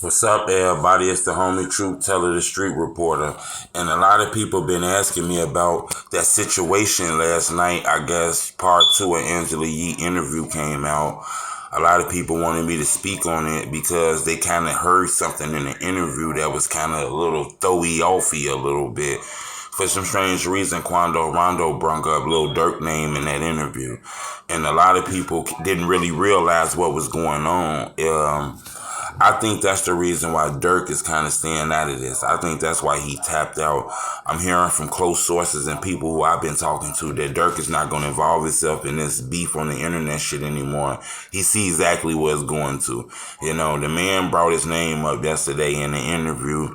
What's up, everybody? It's the homie Truth Teller, the street reporter. And a lot of people been asking me about that situation last night. I guess part 2 of Angela Yee interview came out. A lot of people wanted me to speak on it because they kind of heard something in the interview that was kind of a little throwy-offy a little bit. For some strange reason, Quando Rondo brung up Lil Durk name in that interview. And a lot of people didn't really realize what was going on. I think that's the reason why Durk is kind of staying out of this. I think that's why he tapped out. I'm hearing from close sources and people who I've been talking to that Durk is not going to involve himself in this beef on the internet shit anymore. He sees exactly what it's going to. You know, the man brought his name up yesterday in an interview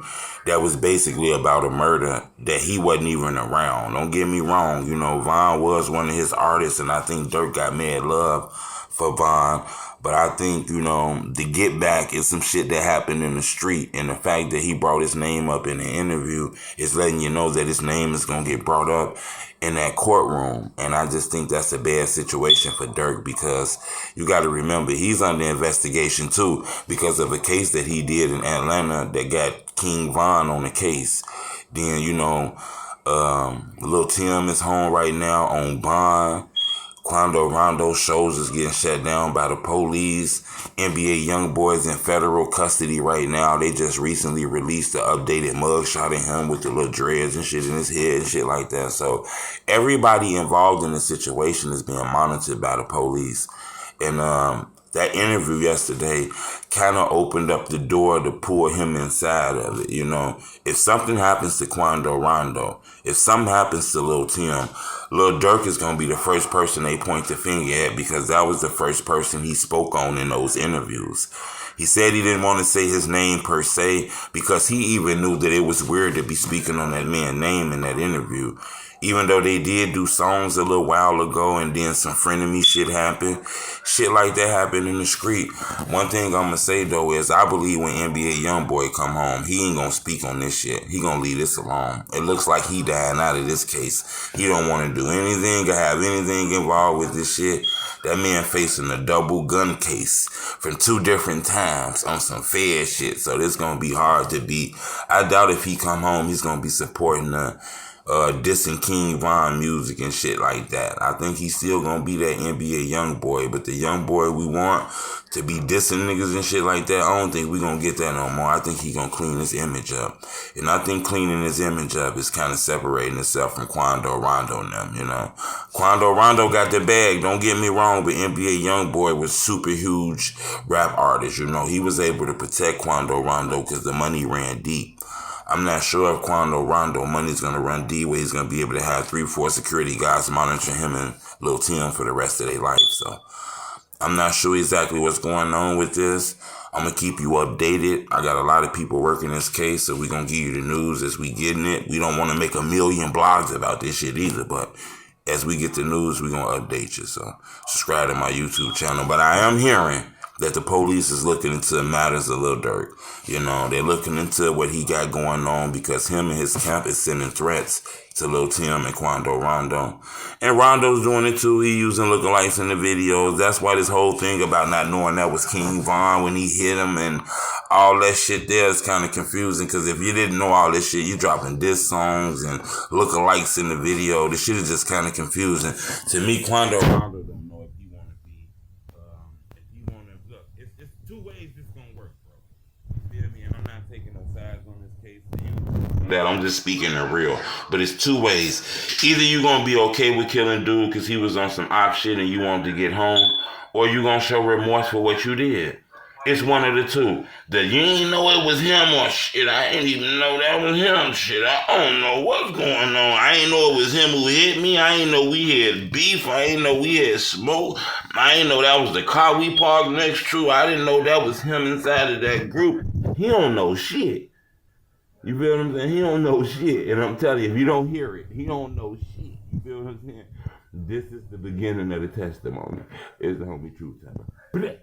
that was basically about a murder that he wasn't even around. Don't get me wrong. You know, Von was one of his artists, and I think Durk got mad love for Von. But I think, you know, the get back is some shit that happened in the street. And the fact that he brought his name up in the interview is letting you know that his name is going to get brought up in that courtroom. And I just think that's a bad situation for Durk because you got to remember he's under investigation too because of a case that he did in Atlanta that got King Von on the case. Then, you know, Lil Tim is home right now on bond. Quando Rondo shows is getting shut down by the police. NBA YoungBoy's in federal custody right now. They just recently released the updated mugshot of him with the little dreads and shit in his head and shit like that. So everybody involved in the situation is being monitored by the police. And that interview yesterday kind of opened up the door to pull him inside of it. You know, if something happens to Quando Rondo, if something happens to Lil Tim, Lil Durk is going to be the first person they point the finger at because that was the first person he spoke on in those interviews. He said he didn't want to say his name per se because he even knew that it was weird to be speaking on that man's name in that interview. Even though they did do songs a little while ago and then some frenemy shit happened. Shit like that happened in the street. One thing I'm going to say though is I believe when NBA YoungBoy come home, he ain't going to speak on this shit. He going to leave this alone. It looks like he dying out of this case. He don't want to do anything or have anything involved with this shit. That man facing a double gun case from 2 different times on some fair shit. So this going to be hard to beat. I doubt if he come home, he's going to be supporting dissing King Von music and shit like that. I think he's still gonna be that NBA young boy, but the young boy we want to be dissing niggas and shit like that, I don't think we gonna get that no more. I think he gonna clean his image up. And I think cleaning his image up is kind of separating itself from Quando Rondo and them, you know. Quando Rondo got the bag, don't get me wrong, but NBA YoungBoy was super huge rap artist, you know. He was able to protect Quando Rondo because the money ran deep. I'm not sure if Quando Rondo money's going to run deep where he's going to be able to have 3-4 security guys monitoring him and Lil Tim for the rest of their life. So I'm not sure exactly what's going on with this. I'm going to keep you updated. I got a lot of people working this case, so we're going to give you the news as we getting it. We don't want to make a million blogs about this shit either, but as we get the news, we're going to update you. So subscribe to my YouTube channel. But I am hearing that the police is looking into matters of Lil Durk. You know, they're looking into what he got going on because him and his camp is sending threats to Lil Tim and Quando Rondo. And Rondo's doing it too. He using lookalikes in the videos. That's why this whole thing about not knowing that was King Von when he hit him and all that shit there is kind of confusing because if you didn't know all this shit, you dropping diss songs and lookalikes in the video. This shit is just kind of confusing. To me, Quando Rondo don't know if he want to be look, it's 2 ways this gonna work, bro. You feel me? And I'm not taking no sides on this case. That I'm just speaking the real. But it's 2 ways. Either you gonna be okay with killing dude because he was on some op shit and you wanted to get home, or you gonna show remorse for what you did. It's one of the 2. That you ain't know it was him or shit. I ain't even know that was him shit. I don't know what's going on. I ain't know it was him who hit me. I ain't know we had beef. I ain't know we had smoke. I ain't know that was the car we parked next to. I didn't know that was him inside of that group. He don't know shit. You feel what I'm saying? He don't know shit. And I'm telling you, if you don't hear it, he don't know shit. You feel what I'm saying? This is the beginning of the testimony. It's the homie Truth Teller.